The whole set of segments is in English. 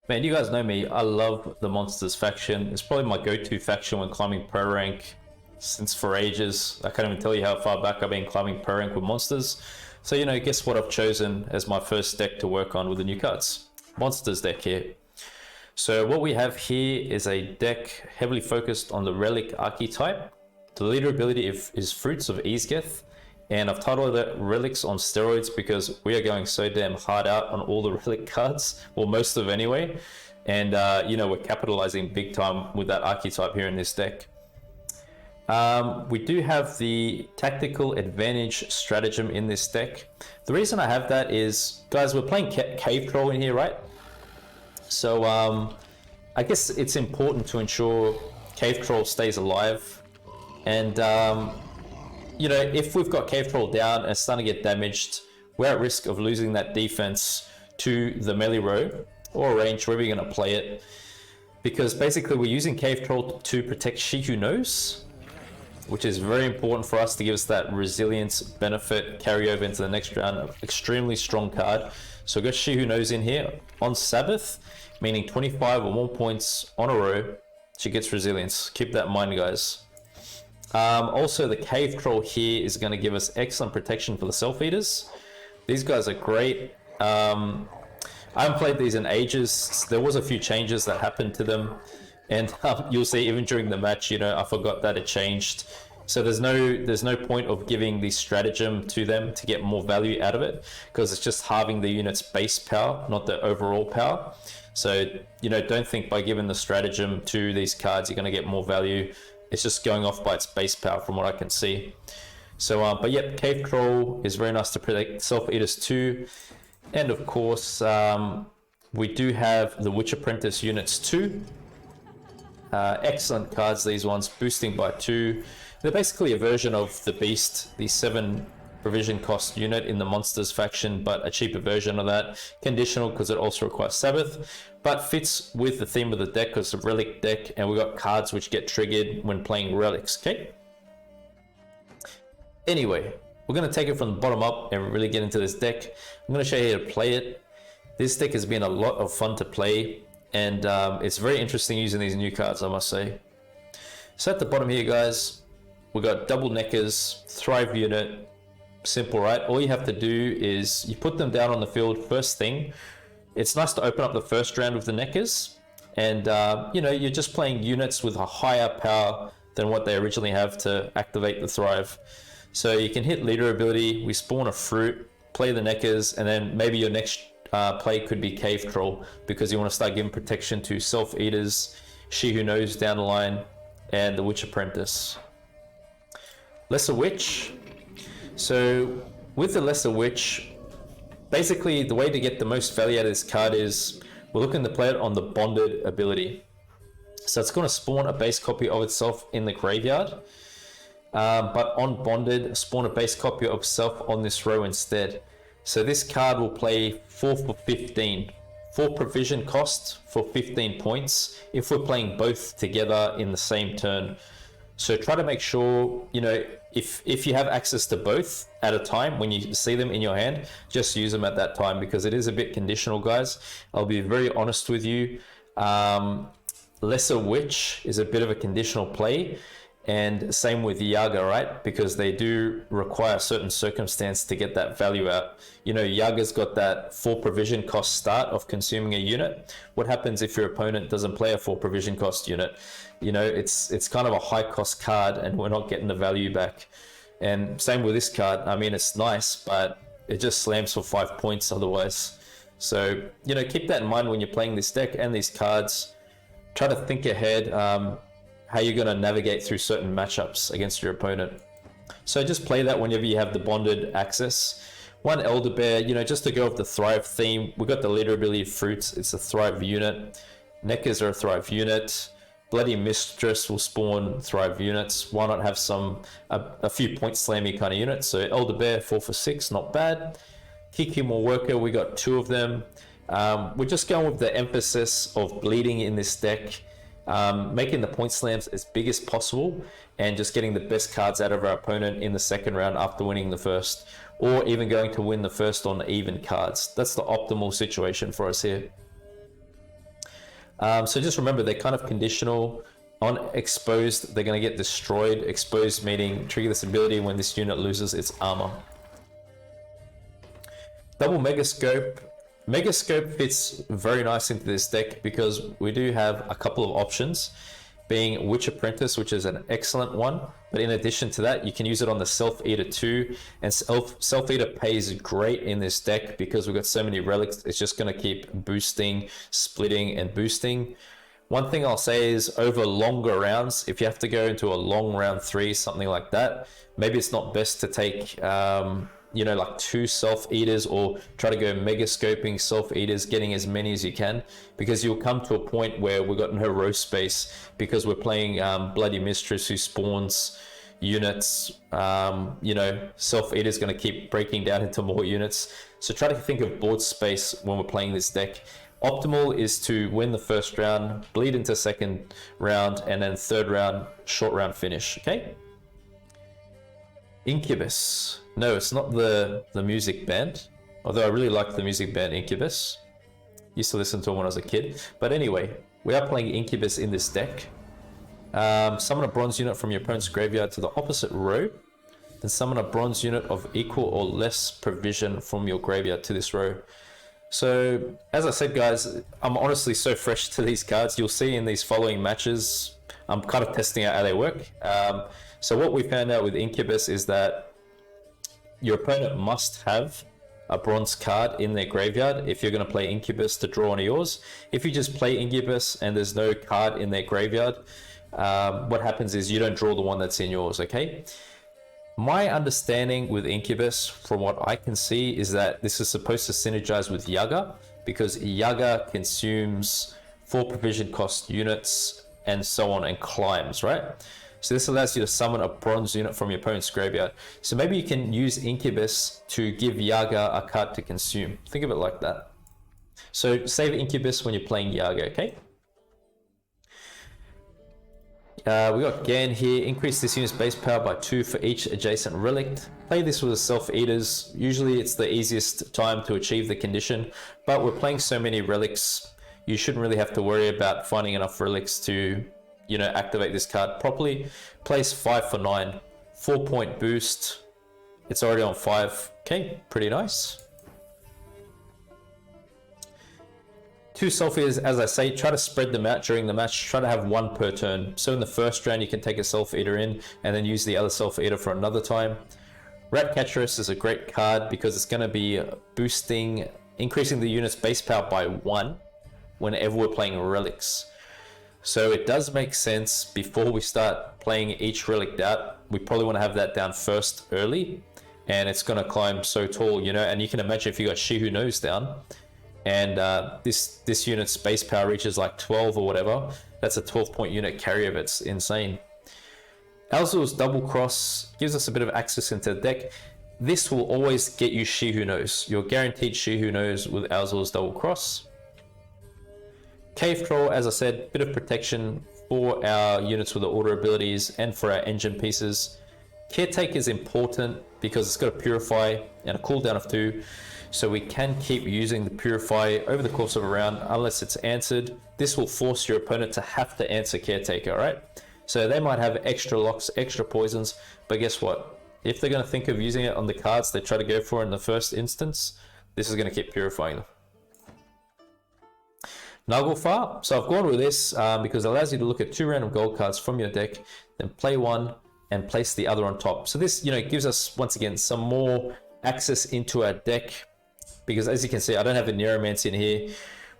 Man, you guys know me. I love the Monsters faction. It's probably my go-to faction when climbing pro rank since for ages. I can't even tell you how far back I've been climbing pro rank with Monsters. So, you know, guess what I've chosen as my first deck to work on with the new cards? Monsters deck here. So what we have here is a deck heavily focused on the Relic archetype. The leader ability is Fruits of Ysgith. And I've titled it Relics on Steroids because we are going so damn hard out on all the Relic cards, well, most of them anyway. And, you know, we're capitalizing big time with that archetype here in this deck. We do have the Tactical Advantage Stratagem in this deck. The reason I have that is, guys, we're playing Cave Troll in here, right? So I guess it's important to ensure Cave Troll stays alive. And you know, if we've got Cave Troll down and it's starting to get damaged, we're at risk of losing that defense to the melee row or range, wherever you're going to play it. Because basically we're using Cave Troll to protect She Who Knows, which is very important for us to give us that resilience benefit carry over into the next round. Extremely strong card. So we've got She Who Knows in here on Sabbath, meaning 25 or more points on a row, she gets resilience. Keep that in mind, guys. Also, the Cave Troll here is going to give us excellent protection for the Self-Eaters. These guys are great. I haven't played these in ages. There was a few changes that happened to them, and you'll see even during the match, you know, I forgot that it changed. So there's no point of giving the stratagem to them to get more value out of it, because it's just halving the unit's base power, not the overall power. So, you know, don't think by giving the stratagem to these cards you're going to get more value. It's just going off by its base power from what I can see. So, but yep, Cave Troll is very nice to protect Self-Eaters too. And of course, we do have the Witch Apprentice units too. Excellent cards, these ones, boosting by 2. They're basically a version of the Beast, the 7 provision cost unit in the Monsters faction, but a cheaper version of that. Conditional because it also requires Sabbath, but fits with the theme of the deck because it's a Relic deck, and we've got cards which get triggered when playing Relics, okay? Anyway, we're going to take it from the bottom up and really get into this deck. I'm going to show you how to play it. This deck has been a lot of fun to play, and it's very interesting using these new cards, I must say. So at the bottom here, guys, we've got double Neckers, Thrive unit. Simple, right? All you have to do is you put them down on the field first thing. It's nice to open up the first round with the Neckers, and you know, you're just playing units with a higher power than what they originally have to activate the Thrive. So you can hit leader ability, we spawn a fruit, play the Neckers, and then maybe your next play could be Cave Troll, because you want to start giving protection to Self-Eaters, She Who Knows down the line, and the Witch Apprentice. Lesser Witch. So with the Lesser Witch, basically the way to get the most value out of this card is we're looking to play it on the Bonded ability. So it's going to spawn a base copy of itself in the graveyard, but on Bonded, spawn a base copy of itself on this row instead. So this card will play 4 for 15. 4 provision cost for 15 points if we're playing both together in the same turn. So try to make sure, you know, if you have access to both at a time, when you see them in your hand, just use them at that time, because it is a bit conditional, guys. I'll be very honest with you. Lesser Witch is a bit of a conditional play, and same with Yaga, right? Because they do require a certain circumstance to get that value out. You know, Yaga's got that 4 provision cost start of consuming a unit. What happens if your opponent doesn't play a 4 provision cost unit? You know, it's kind of a high cost card, and we're not getting the value back. And same with this card. I mean, it's nice, but it just slams for 5 points otherwise. So, you know, keep that in mind when you're playing this deck and these cards. Try to think ahead how you're going to navigate through certain matchups against your opponent. So just play that whenever you have the Bonded access. One Elder Bear, you know, just to go with the Thrive theme, we've got the leader ability Fruits. It's a Thrive unit. Neckers are a Thrive unit. Bloody Mistress will spawn Thrive units. Why not have a few point slammy kind of units? So Elder Bear, 4 for 6, not bad. Kikimor Worker, we got 2 of them. We're just going with the emphasis of bleeding in this deck, making the point slams as big as possible, and just getting the best cards out of our opponent in the second round after winning the first, or even going to win the first on even cards. That's the optimal situation for us here. So just remember, they're kind of conditional. On exposed, they're going to get destroyed. Exposed meaning trigger this ability when this unit loses its armor. Double Megascope. Megascope fits very nice into this deck because we do have a couple of options, being Witch Apprentice, which is an excellent one. But in addition to that, you can use it on the Self-Eater too. And Self-Eater pays great in this deck because we've got so many relics. It's just going to keep boosting, splitting, and boosting. One thing I'll say is over longer rounds, if you have to go into a long round 3, something like that, maybe it's not best to take, you know, like 2 Self-Eaters, or try to go Mega Scoping Self-Eaters, getting as many as you can, because you'll come to a point where we've got no row space because we're playing Bloody Mistress who spawns units. You know, Self-Eater is going to keep breaking down into more units. So try to think of board space when we're playing this deck. Optimal is to win the first round, bleed into second round, and then third round, short round finish, okay? Incubus. No, it's not the music band, although I really like the music band Incubus. Used to listen to it when I was a kid. But anyway, we are playing Incubus in this deck. Summon a bronze unit from your opponent's graveyard to the opposite row. Then summon a bronze unit of equal or less provision from your graveyard to this row. So, as I said, guys, I'm honestly so fresh to these cards. You'll see in these following matches, I'm kind of testing out how they work. So what we found out with Incubus is that your opponent must have a bronze card in their graveyard if you're going to play Incubus to draw one of yours. If you just play Incubus and there's no card in their graveyard, what happens is you don't draw the one that's in yours, okay? My understanding with Incubus, from what I can see, is that this is supposed to synergize with Yaga, because Yaga consumes 4 provision cost units and so on, and climbs, right? So this allows you to summon a bronze unit from your opponent's graveyard. So maybe you can use Incubus to give Yaga a card to consume. Think of it like that. So save Incubus when you're playing Yaga, okay? We got Gan here. Increase this unit's base power by 2 for each adjacent relic. Play this with the Self-Eaters. Usually it's the easiest time to achieve the condition, but we're playing so many relics, you shouldn't really have to worry about finding enough relics to, you know, activate this card properly. Place 5 for 9. 4-point boost. It's already on 5. Okay, pretty nice. 2 Self-Eaters, as I say, try to spread them out during the match. Try to have 1 per turn. So in the first round, you can take a Self-Eater in and then use the other Self-Eater for another time. Ratcatcheress is a great card because it's going to be boosting, increasing the unit's base power by 1 whenever we're playing relics. So it does make sense before we start playing each relic out. We probably want to have that down first early, and it's going to climb so tall, you know. And you can imagine if you got She Who Knows down, and this unit's base power reaches like 12 or whatever, that's a 12-point unit carry of it's insane. Alzul's Double Cross gives us a bit of access into the deck. This will always get you She Who Knows. You're guaranteed She Who Knows with Alzul's Double Cross. Cave Troll, as I said, bit of protection for our units with the order abilities and for our engine pieces. Caretaker is important because it's got a Purify and a cooldown of 2. So we can keep using the Purify over the course of a round unless it's answered. This will force your opponent to have to answer Caretaker, right? So they might have extra locks, extra poisons, but guess what? If they're going to think of using it on the cards they try to go for in the first instance, this is going to keep purifying them. Naglfar. So I've gone with this because it allows you to look at 2 random gold cards from your deck, then play one and place the other on top. So this, you know, gives us, once again, some more access into our deck. Because as you can see, I don't have a Neuromancer in here.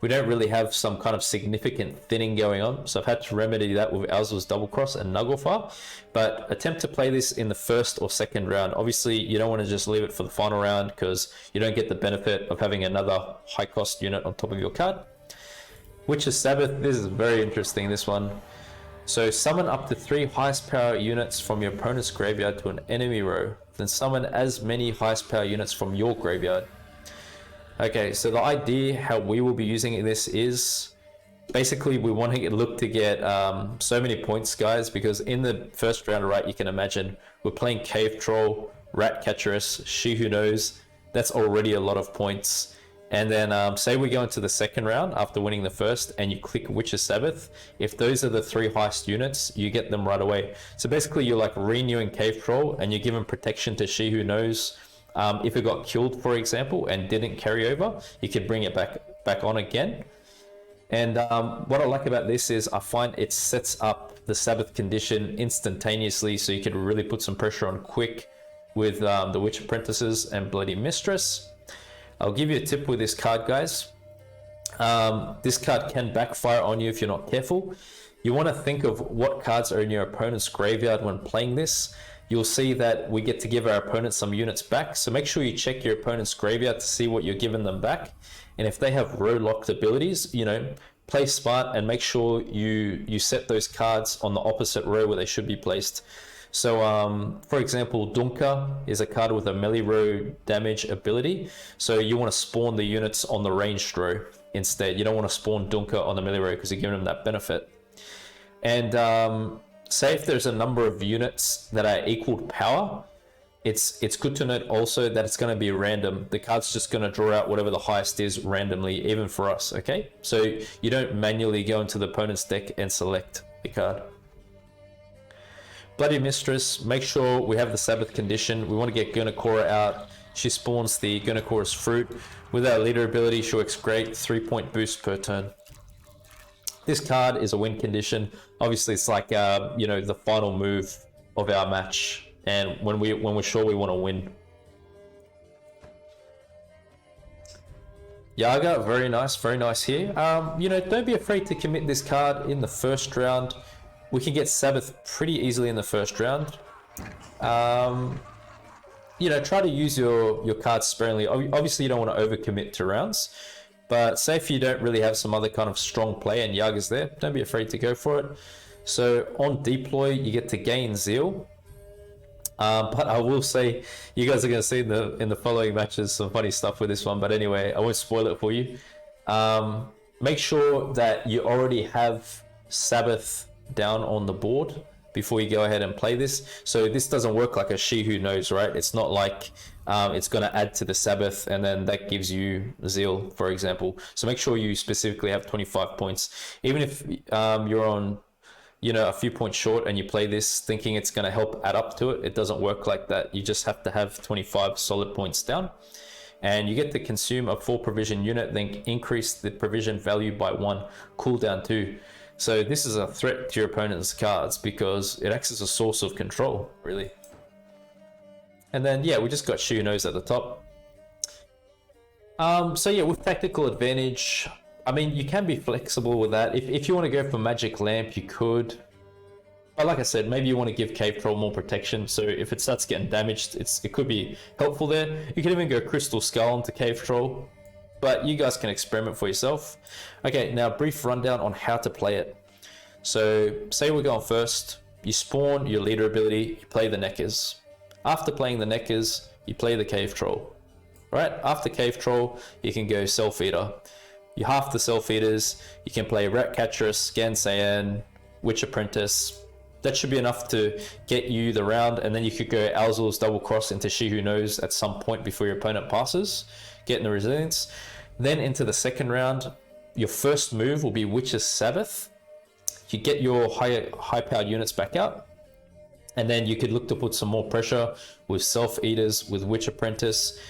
We don't really have some kind of significant thinning going on. So I've had to remedy that with Alzul's Double Cross and Naglfar. But attempt to play this in the first or second round. Obviously, you don't want to just leave it for the final round because you don't get the benefit of having another high cost unit on top of your card. Witch's Sabbath. This is very interesting, this one. So summon up to 3 highest power units from your opponent's graveyard to an enemy row. Then summon as many highest power units from your graveyard. Okay, so the idea how we will be using this is basically we want to look to get so many points, guys, because in the first round, right, you can imagine we're playing Cave Troll, Ratcatcheress, She Who Knows. That's already a lot of points. And then say we go into the second round after winning the first and you click Witch's Sabbath. If those are the 3 highest units, you get them right away. So basically you're like renewing Cave Troll and you're giving protection to She Who Knows. If it got killed, for example, and didn't carry over, you could bring it back on again. And what I like about this is I find it sets up the Sabbath condition instantaneously, so you could really put some pressure on quick with the Witch Apprentices and Bloody Mistress. I'll give you a tip with this card, guys. This card can backfire on you if you're not careful. You want to think of what cards are in your opponent's graveyard when playing this. You'll see that we get to give our opponent some units back. So make sure you check your opponent's graveyard to see what you're giving them back. And if they have row locked abilities, you know, play smart and make sure you set those cards on the opposite row where they should be placed. So for example, Dunka is a card with a melee row damage ability. So you want to spawn the units on the ranged row instead. You don't want to spawn Dunka on the melee row because you're giving them that benefit. And say if there's a number of units that are equal power, it's good to note also that it's going to be random. The card's just going to draw out whatever the highest is randomly, even for us, okay? So you don't manually go into the opponent's deck and select the card. Bloody Mistress, make sure we have the Sabbath condition. We want to get Guerilla out. She spawns the Guerilla fruit. With our leader ability, she works great, 3-point boost per turn. This card is a win condition. Obviously, it's like you know, the final move of our match, and when we're sure we want to win. Yaga, very nice here. You know, don't be afraid to commit this card in the first round. We can get Sabbath pretty easily in the first round. You know, try to use your cards sparingly. Obviously, you don't want to overcommit to rounds. But say if you don't really have some other kind of strong play and Yaga's there, don't be afraid to go for it. So on deploy, you get to gain Zeal. But I will say, you guys are going to see in the following matches some funny stuff with this one. But anyway, I won't spoil it for you. Make sure that you already have Sabbath down on the board before you go ahead and play this. So this doesn't work like a She Who Knows, right? It's not like it's going to add to the Sabbath and then that gives you Zeal, for example. So make sure you specifically have 25 points. Even if you're on, you know, a few points short and you play this thinking it's going to help add up to it, it doesn't work like that. You just have to have 25 solid points down. And you get to consume a 4 provision unit, then increase the provision value by 1, cooldown 2. So this is a threat to your opponent's cards because it acts as a source of control, really. And then, yeah, we just got She Who Knows at the top. So yeah, with tactical advantage, I mean, you can be flexible with that. If you want to go for Magic Lamp, you could. But like I said, maybe you want to give Cave Troll more protection. So if it starts getting damaged, it could be helpful there. You could even go Crystal Skull into Cave Troll. But you guys can experiment for yourself. Okay, now brief rundown on how to play it. So say we're going first, you spawn your leader ability, you play the Neckers. After playing the Neckers, you play the Cave Troll. Right, after Cave Troll, you can go Self Eater. You half the Self Eaters, you can play Ratcatcher, Scan Saiyan, Witch Apprentice. That should be enough to get you the round, and then you could go Alzul's Double Cross into She Who Knows at some point before your opponent passes, getting the resilience. Then into the second round, your first move will be Witch's Sabbath. You get your high-powered units back out, and then you could look to put some more pressure with Self Eaters, with Witch Apprentice.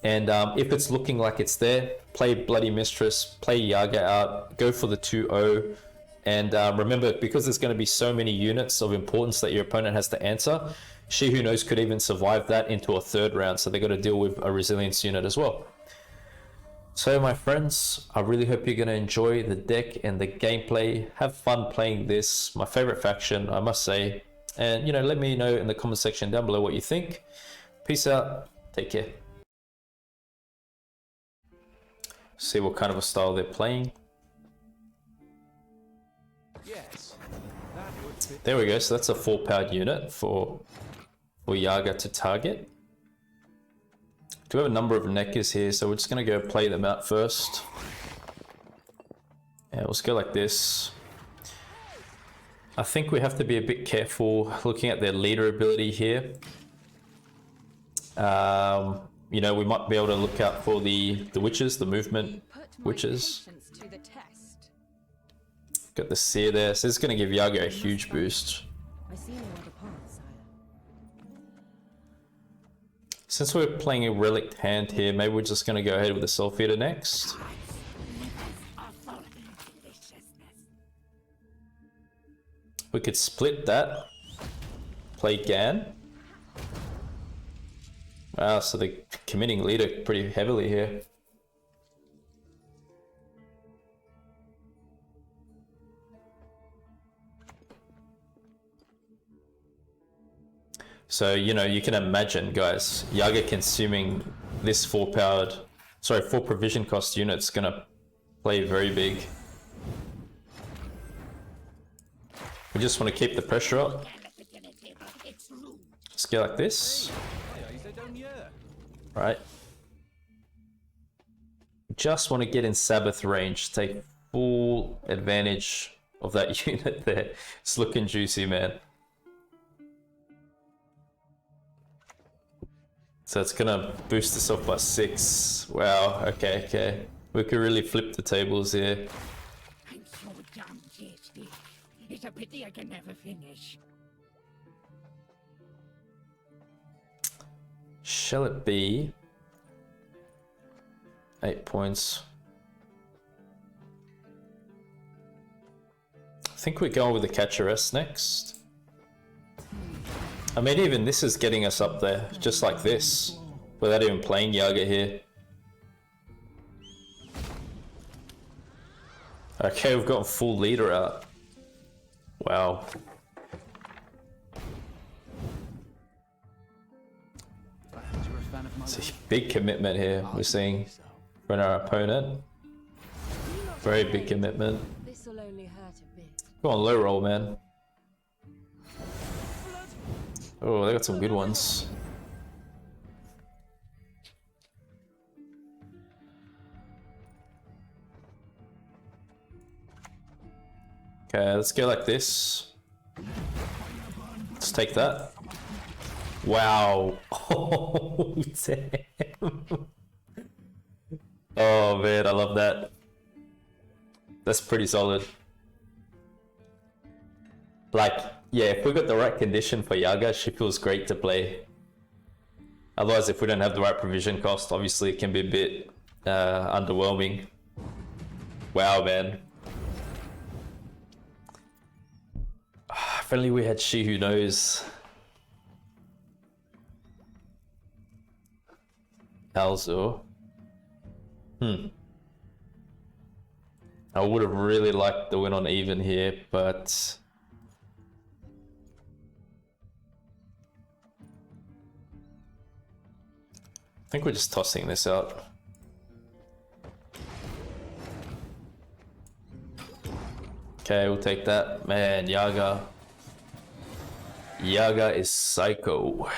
And if it's looking like it's there, play Bloody Mistress, play Yaga out, go for the 2-0. And remember, because there's going to be so many units of importance that your opponent has to answer, She Who Knows could even survive that into a third round. So they've got to deal with a resilience unit as well. So my friends, I really hope you're going to enjoy the deck and the gameplay. Have fun playing this. My favorite faction, I must say. And, you know, let me know in the comment section down below what you think. Peace out. Take care. See what kind of a style they're playing. Yes, that would fit. There we go. So that's a 4-powered unit for Yaga to target. Do we have a number of Neckers here, so we're just going to go play them out first. Yeah, let's go like this. I think we have to be a bit careful looking at their leader ability here. you know, we might be able to look out for the witches, the movement Put my witches. patience to the test. Got the seer there, so it's going to give Yaga a huge boost. I see no other path, sire. Since we're playing a relic hand here, maybe we're just going to go ahead with the Soul Feeder next. We could split that. Play Gan. Wow, so they're committing leader pretty heavily here. So, you know, you can imagine, guys, Yaga consuming this 4 provision cost unit's gonna play very big. We just want to keep the pressure up. Let's go like this. Right. Just want to get in Sabbath range, take full advantage of that unit there. It's looking juicy, man. So it's gonna boost us up by 6. Wow, okay. We could really flip the tables here. I'm so done, Ysgith. It's a pity I can never finish. Shall it be 8 points? I think we're going with the Catcheress next. I mean, even this is getting us up there, just like this, without even playing Yaga here. Okay, we've got a full leader out. Wow. It's a big commitment here we're seeing from our opponent. Very big commitment. This will only hurt a bit. Go on, low roll, man. Oh, they got some good ones. Okay, let's go like this. Let's take that. Wow. Oh, damn. Oh, man, I love that. That's pretty solid. Like, yeah, if we got the right condition for Yaga, she feels great to play. Otherwise, if we don't have the right provision cost, obviously it can be a bit underwhelming. Wow, man. If only we had She Who Knows. Alzur. I would have really liked the win on even here, but I think we're just tossing this out. Okay, we'll take that. Man, Yaga. Yaga is psycho.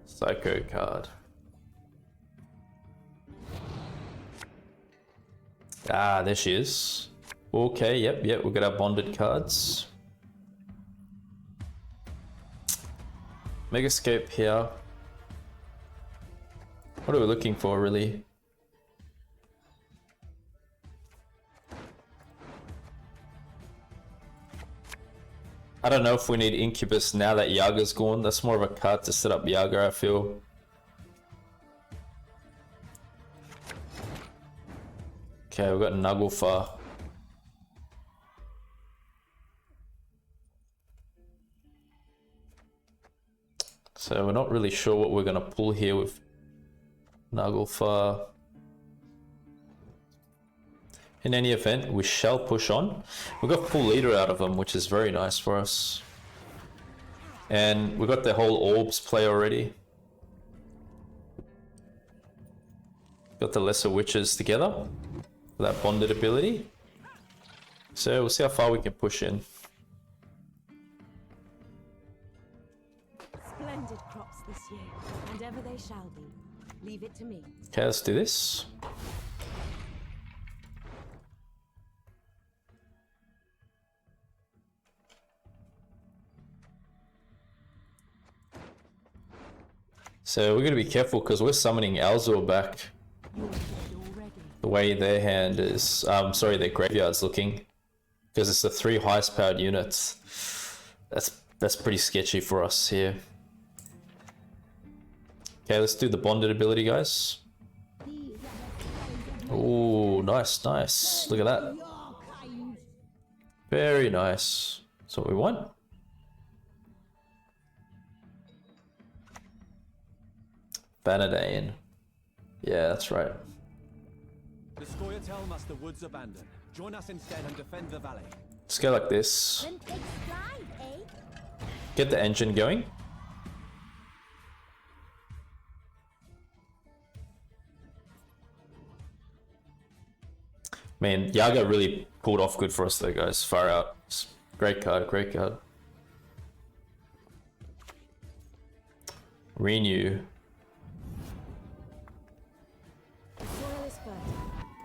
Psycho card. Ah, there she is. Okay, yep, we got our bonded cards. Megascope here. What are we looking for, really? I don't know if we need Incubus now that Yaga's gone. That's more of a card to set up Yaga, I feel. Okay, we've got Naglfar. So we're not really sure what we're going to pull here with Naglfar. In any event, we shall push on. We got full leader out of them, which is very nice for us. And we got the whole orbs play already. Got the lesser witches together for that bonded ability. So we'll see how far we can push in. Splendid crops this year, and ever they shall be. Leave it to me. Okay, let's do this. So we're gonna be careful because we're summoning Alzor back. You're dead already. The way their hand is, sorry, their graveyard's looking, because it's the 3 highest powered units. That's pretty sketchy for us here. Okay, let's do the bonded ability, guys. Oh, nice, nice. Look at that. Very nice. That's what we want. Vanadane. Yeah, that's right. The Scoia'tael must the woods abandon. Join us instead and defend the valley. Let's go like this. Then take stride, eh? Get the engine going. Man, Yaga really pulled off good for us though, guys. Far out. Great card, great card. Renew. The soil is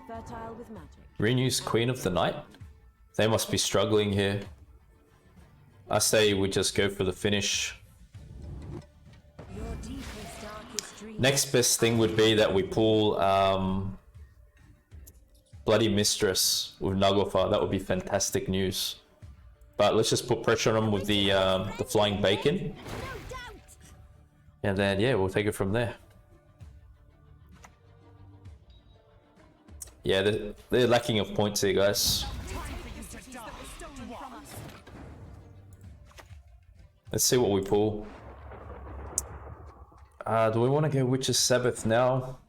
fertile with magic. Renew's Queen of the Night. They must be struggling here. I say we just go for the finish. Your deepest, darkest dreams. Next best thing would be that we pull Bloody Mistress with Naglfar. That would be fantastic news. But let's just put pressure on them with the Flying Bacon. And then, yeah, we'll take it from there. Yeah, they're lacking of points here, guys. Let's see what we pull. Do we want to go Witch's Sabbath now?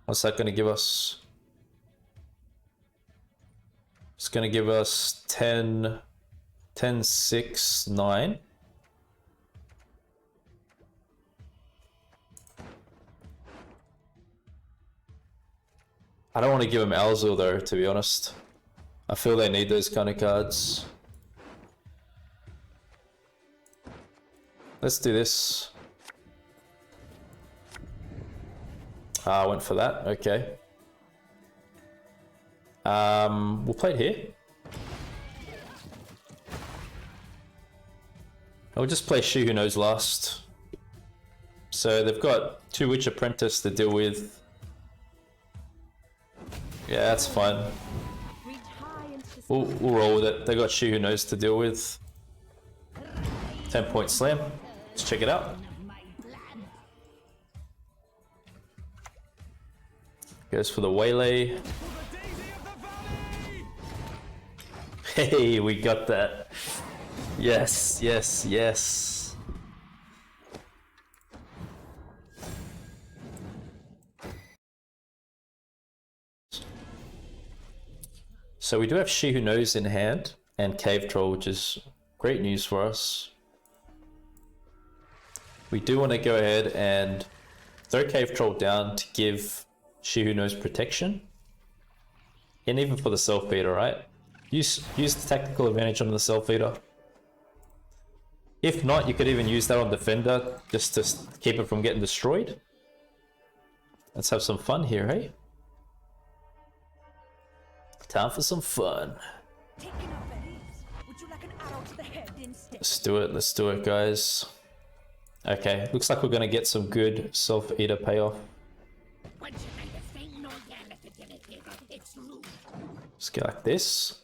What's that going to give us? It's going to give us 10, 10, 6, 9. I don't want to give him Alzor though, to be honest. I feel they need those kind of cards. Let's do this. I went for that, okay. We'll play it here. I'll just play She Who Knows last. So they've got 2 Witch Apprentice to deal with. Yeah, that's fine. Reach high into the We'll roll with it. They got She Who Knows to deal with. 10-point slam. Let's check it out. Goes for the waylay. Hey, we got that. Yes, yes, yes. So we do have She Who Knows in hand and Cave Troll, which is great news for us. We do want to go ahead and throw Cave Troll down to give She Who Knows protection. And even for the Self Feeder, right? Use the tactical advantage on the Self Feeder. If not, you could even use that on Defender just to keep it from getting destroyed. Let's have some fun here, hey? Time for some fun. Would you like an arrow to the head instead? Let's do it, guys. Okay, looks like we're gonna get some good Self-Eater payoff. Let's go like this.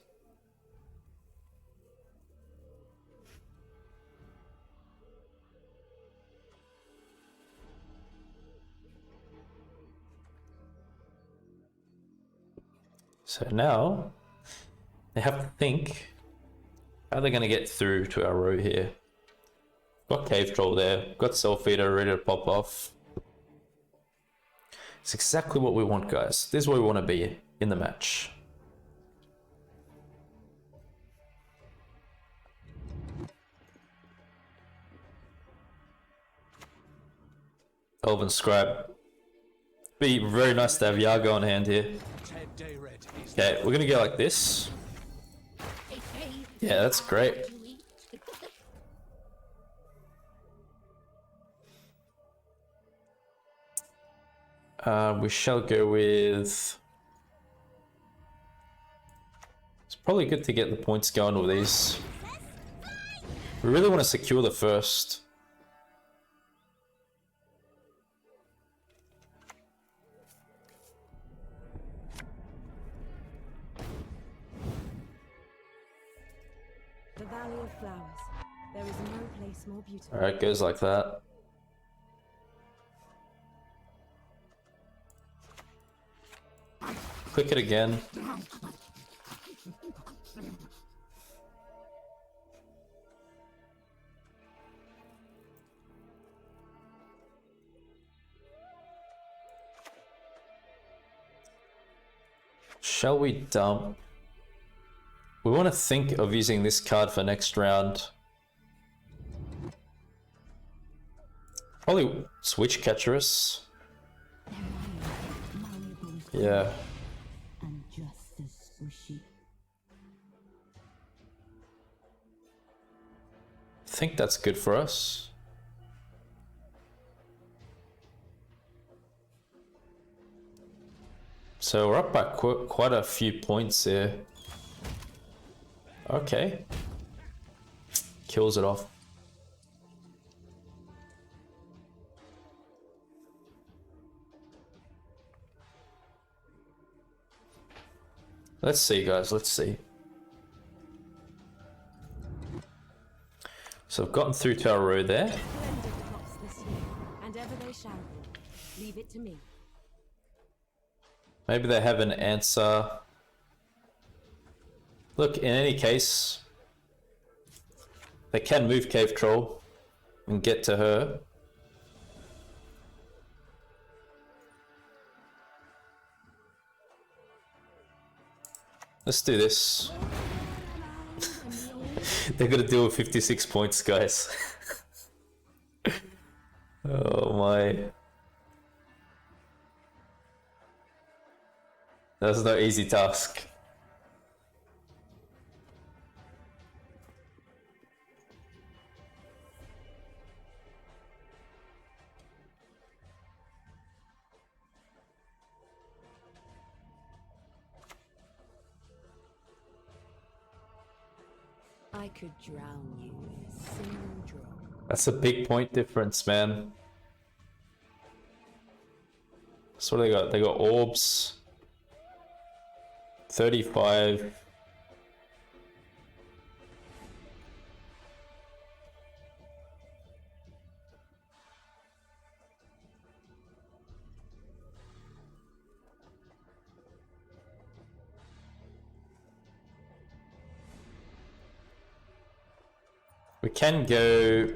So now they have to think how they're going to get through to our row here. Got Cave Troll there, got Self-Feeder ready to pop off. It's exactly what we want, guys. This is where we want to be in the match. Elven Scribe. Be very nice to have Yaga on hand here. Okay, we're gonna go like this. Yeah, that's great. We shall go with... It's probably good to get the points going with these. We really want to secure the first. valley of flowers. There is no place more beautiful. Alright, goes like that. Click it again. Shall we dump? We want to think of using this card for next round. Probably switch Catcherus. Yeah. And just as squishy. I think that's good for us. So we're up by quite a few points here. Okay. Kills it off. Let's see, guys. Let's see. So I've gotten through to our row there. Splendid crops this year, and ever they shall be. Leave it to me. Maybe they have an answer. Look, in any case, they can move Cave Troll and get to her. Let's do this. They're gonna deal with 56 points, guys. Oh my. That's no easy task. I could drown you in a single drop. That's a big point difference, man. So what do they got? They got orbs. 35. We can go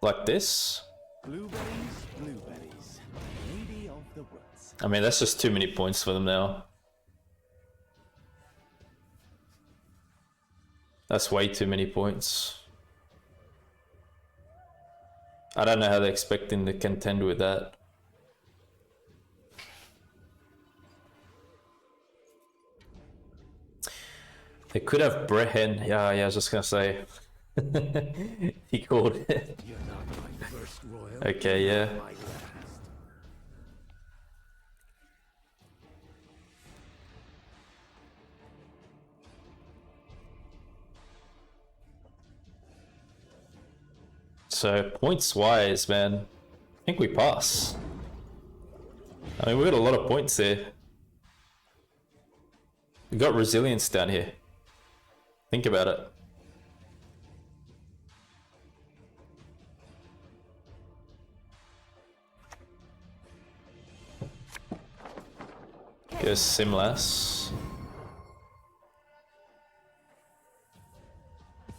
like this. Blueberries, blueberries. Lady of the woods. I mean, that's just too many points for them now. That's way too many points. I don't know how they're expecting to contend with that. They could have Brehen. Yeah, I was just gonna say. He called it. You're not my first royal. Okay, yeah. My last. So points wise, man, I think we pass. I mean, we got a lot of points there. We got resilience down here. Think about it. Goes Simlas.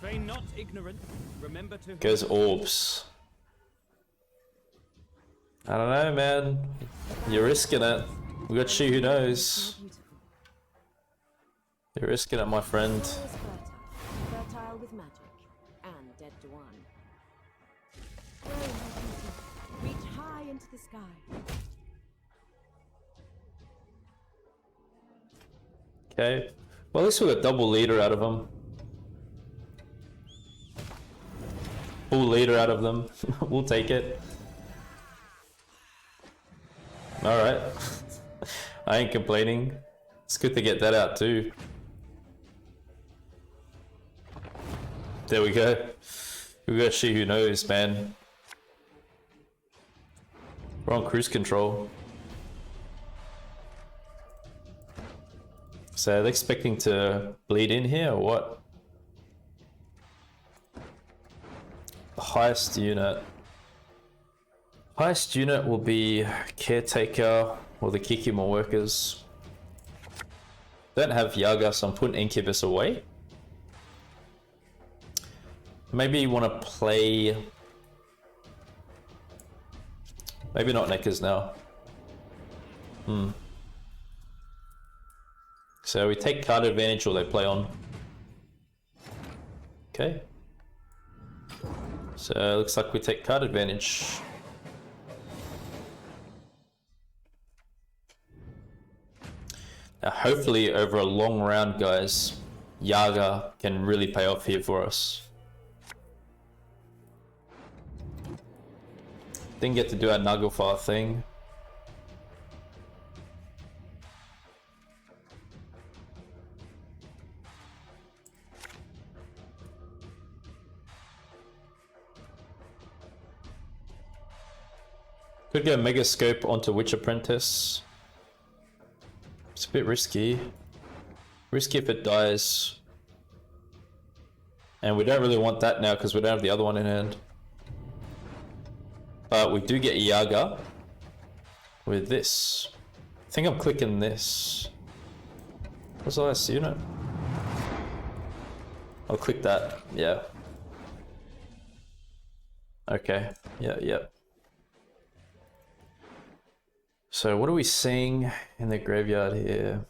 Feign not ignorant. Remember to. Goes Orbs. I don't know, man. You're risking it. We got She Who Knows. Beautiful. You're risking it, my friend. Soil is fertile, fertile with magic, and dead to one. Grow, my beauty. Reach high into the sky. Okay. Well, at least we got double leader out of them. Full leader out of them. We'll take it. Alright. I ain't complaining. It's good to get that out too. There we go. We got She Who Knows, man. We're on cruise control. So are they expecting to bleed in here or what? the highest unit. Highest unit will be Caretaker or the Kikimo workers. Don't have Yaga, so I'm putting Incubus away. Maybe you want to play... Maybe not Neckers now. So we take card advantage or they play on. Okay. So it looks like we take card advantage. Now hopefully over a long round, guys, Yaga can really pay off here for us. Didn't get to do our Naglfar thing. Could go Mega Scope onto Witch Apprentice. It's a bit risky. Risky if it dies. And we don't really want that now because we don't have the other one in hand. But we do get Yaga with this. I think I'm clicking this. What's the last unit? I'll click that. Yeah. Okay. Yeah. So what are we seeing in the graveyard here?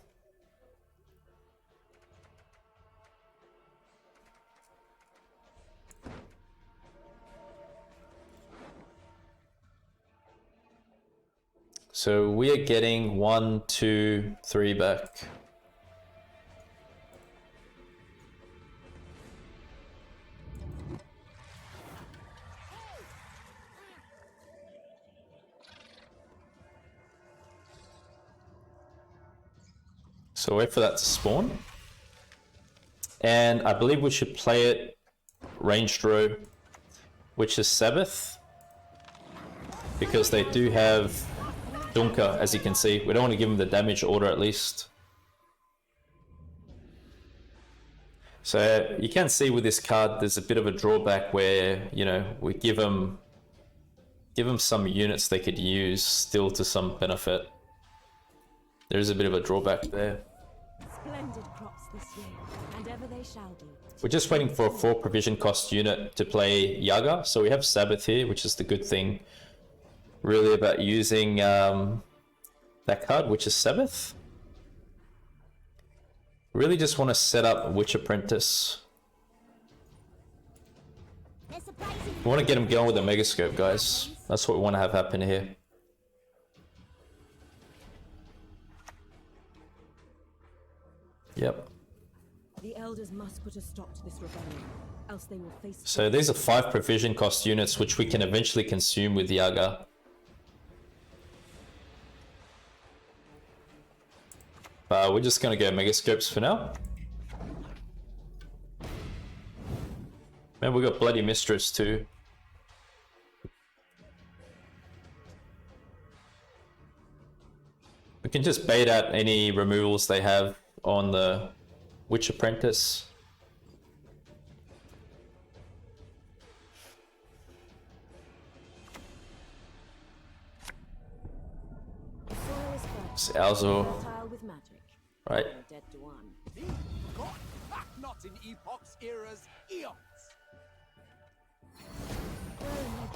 So we are getting 1, 2, 3 back. So wait for that to spawn. And I believe we should play it ranged row, which is Sabbath. Because they do have Dunker, as you can see. We don't want to give them the damage order at least. So you can see with this card, there's a bit of a drawback where, you know, we give them some units they could use still to some benefit. There is a bit of a drawback there. Splendid crops this year, and ever they shall be. We're just waiting for a 4 provision cost unit to play Yaga. So we have Sabbath here, which is the good thing really about using that card, which is Sabbath. Really just want to set up Witch Apprentice. We want to get him going with a Megascope, guys. That's what we want to have happen here. Yep. The elders must put a stop to this rebellion, else they will face. So these are 5 provision cost units which we can eventually consume with Yaga. We're just gonna go Megascopes for now. Man, we got Bloody Mistress too. We can just bait out any removals they have on the Witch Apprentice. It's Alzo. Right. Not in epochs, eras, eons.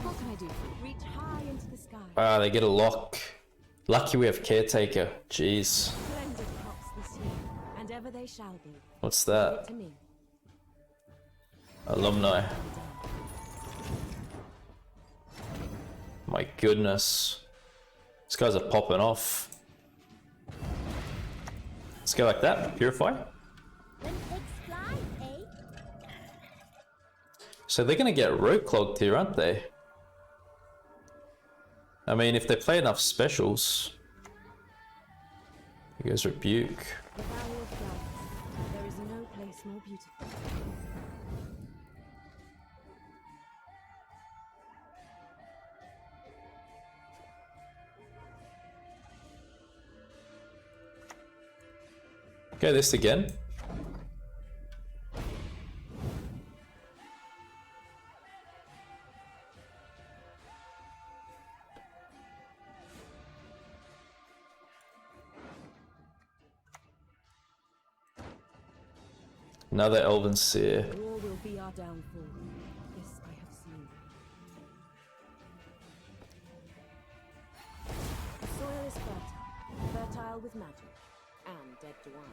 What can I do? Reach high into the sky. Ah, they get a lock. Lucky we have Caretaker. Jeez. Splendid crops this year, and ever they shall be. What's that? To me. Alumni. My goodness. These guys are popping off. Let's go like that. Purify. So they're going to get road clogged here, aren't they? I mean, if they play enough specials. Here goes Rebuke. The Valley of Flowers. There is no place more beautiful. Okay, this again. Another Elven Seer. War will be our downfall. This I have seen. The soil is fertile with magic, and dead to one.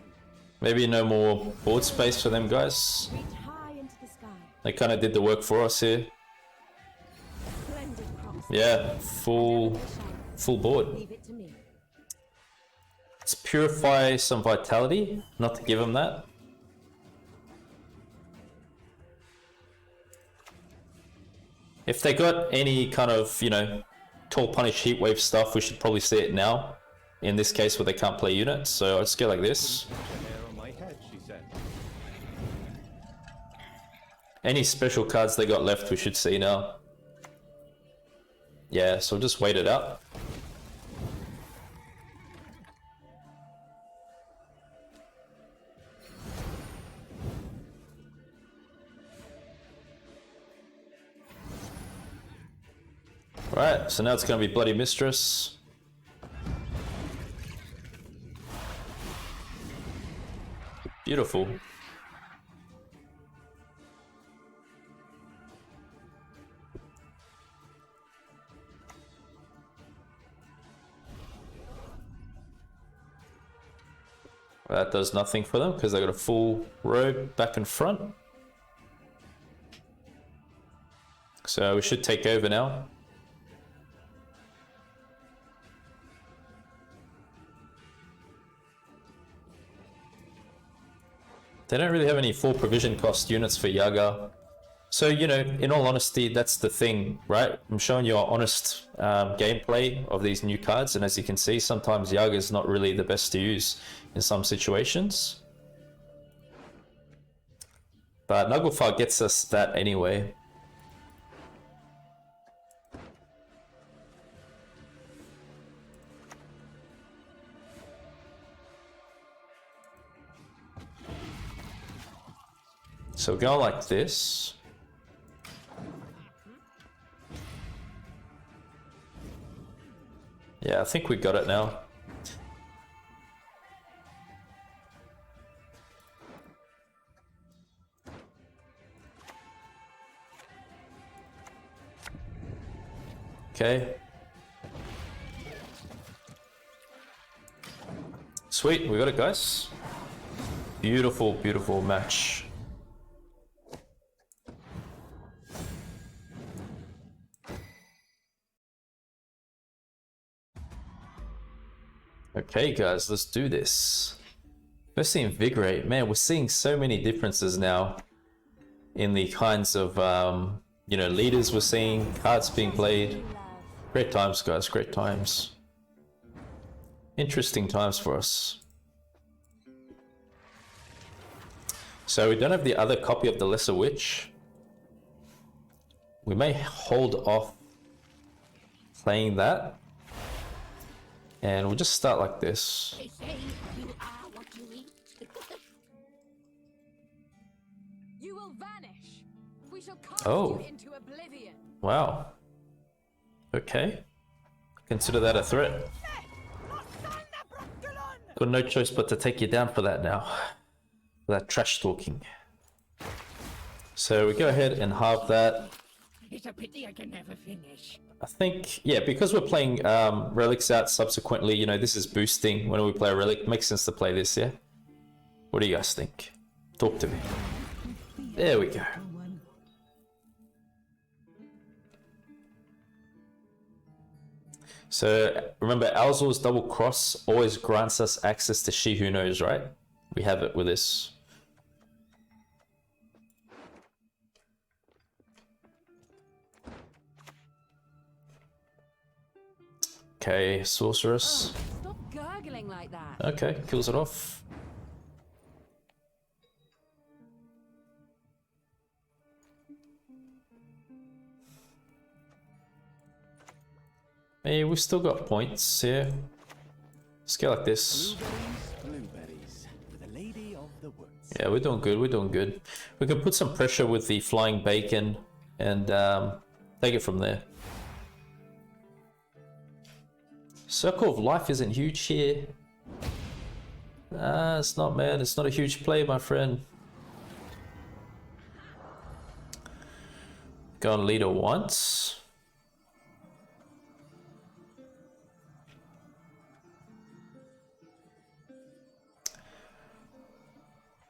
Maybe no more board space for them guys. Reach high into the sky. They kind of did the work for us here. Splendid crops. Yeah, full board. Leave it to me. Let's purify some vitality, not to give them that. If they got any kind of, you know, Tall Punish Heatwave stuff, we should probably see it now. In this case where they can't play units, so I'll just go like this. On my head, she said. Any special cards they got left we should see now. Yeah, so we'll just wait it out. Right, so now it's going to be Bloody Mistress. Beautiful. That does nothing for them because they got a full robe back and front. So we should take over now. They don't really have any full provision cost units for Yaga. So, you know, in all honesty, that's the thing, right? I'm showing you our honest gameplay of these new cards, and as you can see, sometimes Yaga is not really the best to use in some situations. But Naglfar gets us that anyway. So go like this. Yeah, I think we got it now. Okay. Sweet, we got it, guys. Beautiful, beautiful match. Okay guys, let's do this. Especially Invigorate. Man, we're seeing so many differences now in the kinds of, you know, leaders we're seeing, cards being played. Great times, guys, great times. Interesting times for us. So we don't have the other copy of the Lesser Witch. We may hold off playing that. And we'll just start like this. They say you are what you eat. You will vanish. We shall cast Oh. you into oblivion. Wow. Okay. Consider that a threat. Got no choice but to take you down for that now. For that trash talking. So we go ahead and halve that. It's a pity I can never finish. I think, yeah, because we're playing relics out subsequently, you know, this is boosting when we play a relic. Makes sense to play this, yeah? What do you guys think? Talk to me. There we go. So remember, Alzor's double cross always grants us access to She Who Knows, right? We have it with this. Okay, Sorceress. Oh, stop gurgling like that. Okay, kills it off. Hey, we've still got points here. Let's go like this. Blueberries, for the lady of the woods. Yeah, we're doing good, we're doing good. We can put some pressure with the flying bacon and take it from there. Circle of Life isn't huge here. It's not, man. It's not a huge play, my friend. Go on leader once.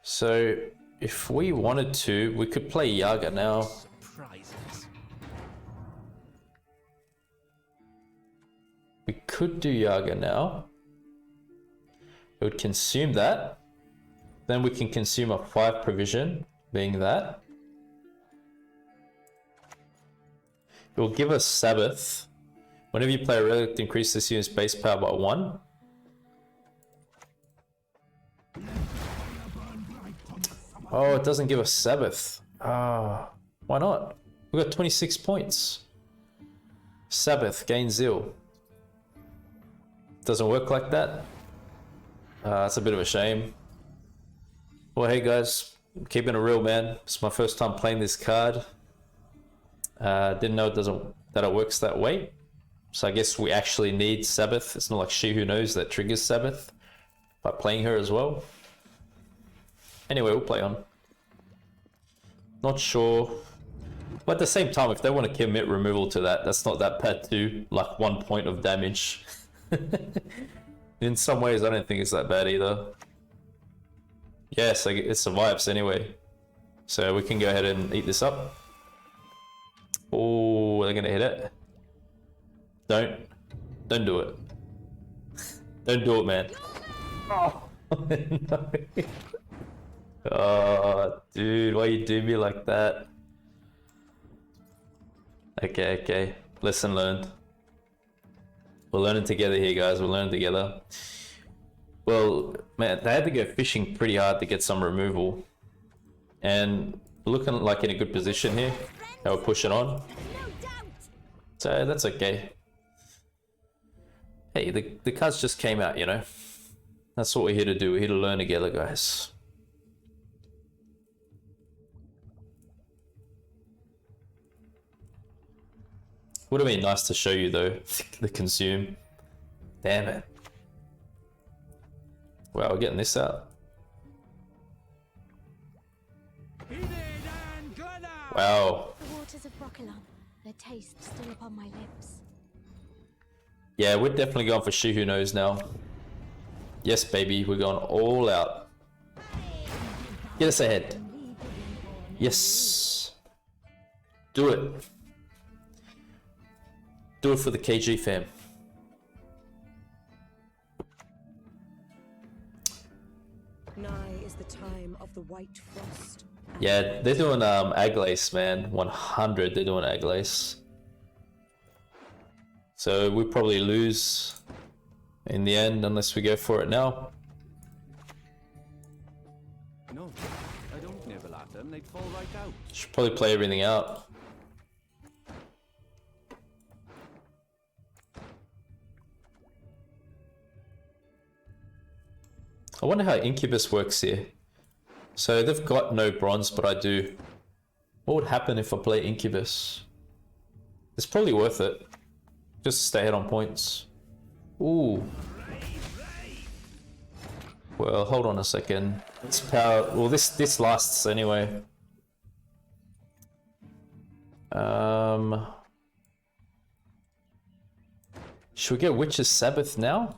So if we wanted to, we could play Yaga now. Surprises. We could do Yaga now. It would consume that. Then we can consume a 5 provision, being that. It will give us Sabbath. Whenever you play a relic, increase this unit's base power by 1. Oh, it doesn't give us Sabbath. Ah, why not? We got 26 points. Sabbath, gain zeal. Doesn't work like that. That's a bit of a shame. Well, hey guys, keeping it real, man. It's my first time playing this card. Didn't know that it works that way. So I guess we actually need Sabbath. It's not like She Who Knows that triggers Sabbath by playing her as well. Anyway, we'll play on. Not sure. But at the same time, if they want to commit removal to that, that's not that bad too. Like 1 point of damage. In some ways, I don't think it's that bad either. Yes, it survives anyway. So we can go ahead and eat this up. Oh, they're gonna hit it. Don't do it. Don't do it, man. Oh, no. Oh, dude, why you do me like that? Okay. Lesson learned. We're learning together here, guys. We're learning together. Well, man, they had to go fishing pretty hard to get some removal. And we're looking like in a good position here. They were pushing on. So that's okay. Hey, the cards just came out, you know. That's what we're here to do. We're here to learn together, guys. Would have been nice to show you though, the consume. Damn it. Wow, we're getting this out. Wow. The waters of Broccolon, their taste still upon my lips. Yeah, we're definitely going for She Who Knows now. Yes, baby, we're going all out. Get us ahead. Yes. Do it. Do it for the KG fam. Nigh is the time of the white frost. Yeah, they're doing Aglace, man. 100, they're doing Aglace. So we probably lose in the end unless we go for it now. No, I don't nibble at them. They'd fall right out. Should probably play everything out. I wonder how Incubus works here. So they've got no bronze, but I do. What would happen if I play Incubus? It's probably worth it. Just to stay ahead on points. Ooh. Well, hold on a second. It's power. Well, this lasts anyway. Should we get Witch's Sabbath now?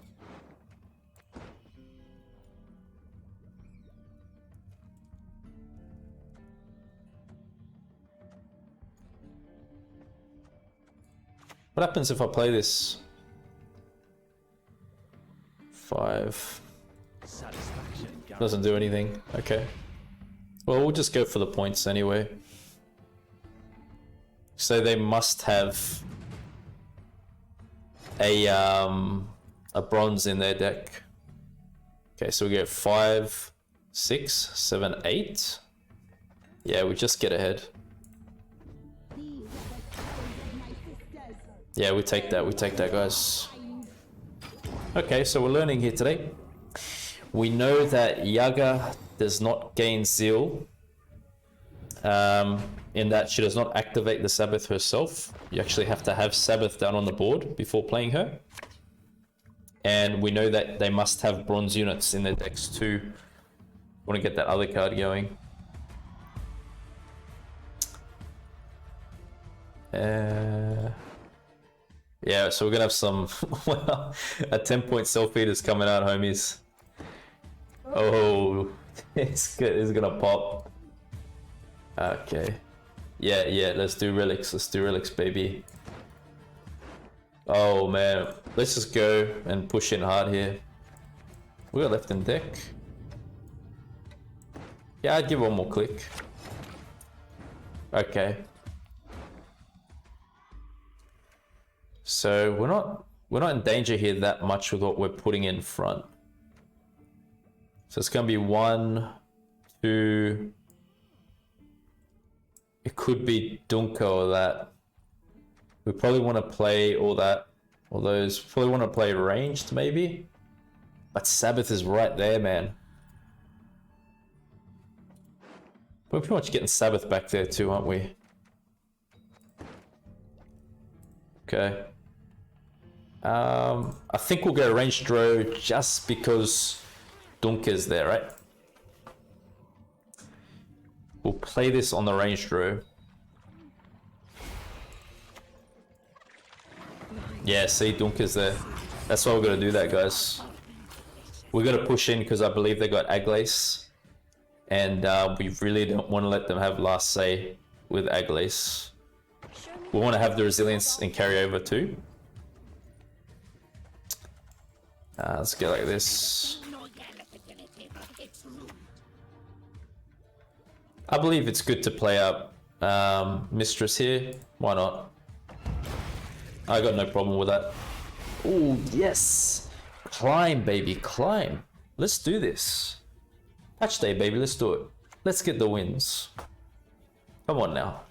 What happens if I play this? 5. Satisfaction. Doesn't do anything. Okay. Well, we'll just go for the points anyway. So they must have a bronze in their deck. Okay, so we get 5, 6, 7, 8. Yeah, we just get ahead. Yeah, we take that, guys. Okay, so we're learning here today. We know that Yaga does not gain zeal. In that she does not activate the Sabbath herself. You actually have to have Sabbath down on the board before playing her. And we know that they must have bronze units in their decks too. Want to get that other card going. Yeah, so we're gonna have some well, a 10-point self-feed is coming out, homies. Oh, it's good. It's gonna pop. Okay. Yeah, let's do relics. Let's do relics, baby. Oh man, let's just go and push in hard here. We got left in deck. Yeah, I'd give one more click. Okay. So we're not in danger here that much with what we're putting in front. So it's gonna be 1, 2. It could be Dunka or that. We probably want to play all that, all those. Probably want to play ranged maybe. But Sabbath is right there, man. We're pretty much getting Sabbath back there too, aren't we? Okay. I think we'll go ranged draw just because Dunka's there, right? We'll play this on the ranged draw. Yeah, see, Dunka's there. That's why we're gonna do that, guys. We're gonna push in because I believe they got Aglace. And we really don't want to let them have last say with Aglace. We want to have the resilience and carry over too. Let's get like this. I believe it's good to play up Mistress here. Why not? I got no problem with that. Oh, yes. Climb, baby, climb. Let's do this. Patch day, baby, let's do it. Let's get the wins. Come on now.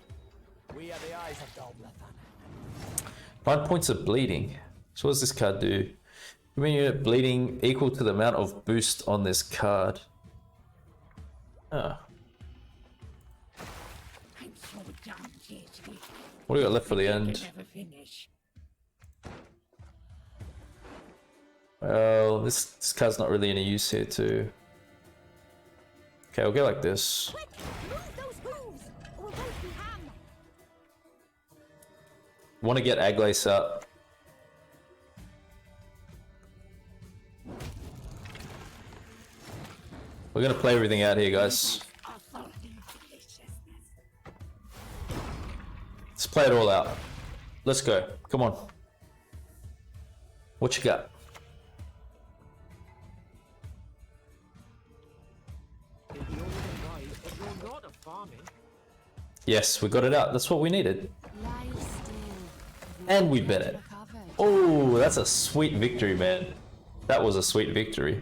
We are the eyes of Doblathan. 9 points of bleeding. So what does this card do? When you're bleeding equal to the amount of boost on this card. Ah. I'm so done, Ysgith. What do we got left for the end? Never finish. Well, this card's not really any use here too. Okay, we'll go like this. Quick, move those hooves, or we'll both be hung. Want to get Aglace up. We're gonna play everything out here, guys. Let's play it all out. Let's go. Come on. What you got? Yes, we got it out. That's what we needed. Lie still. And we bet it. Recovered. Oh, that's a sweet victory, man. That was a sweet victory.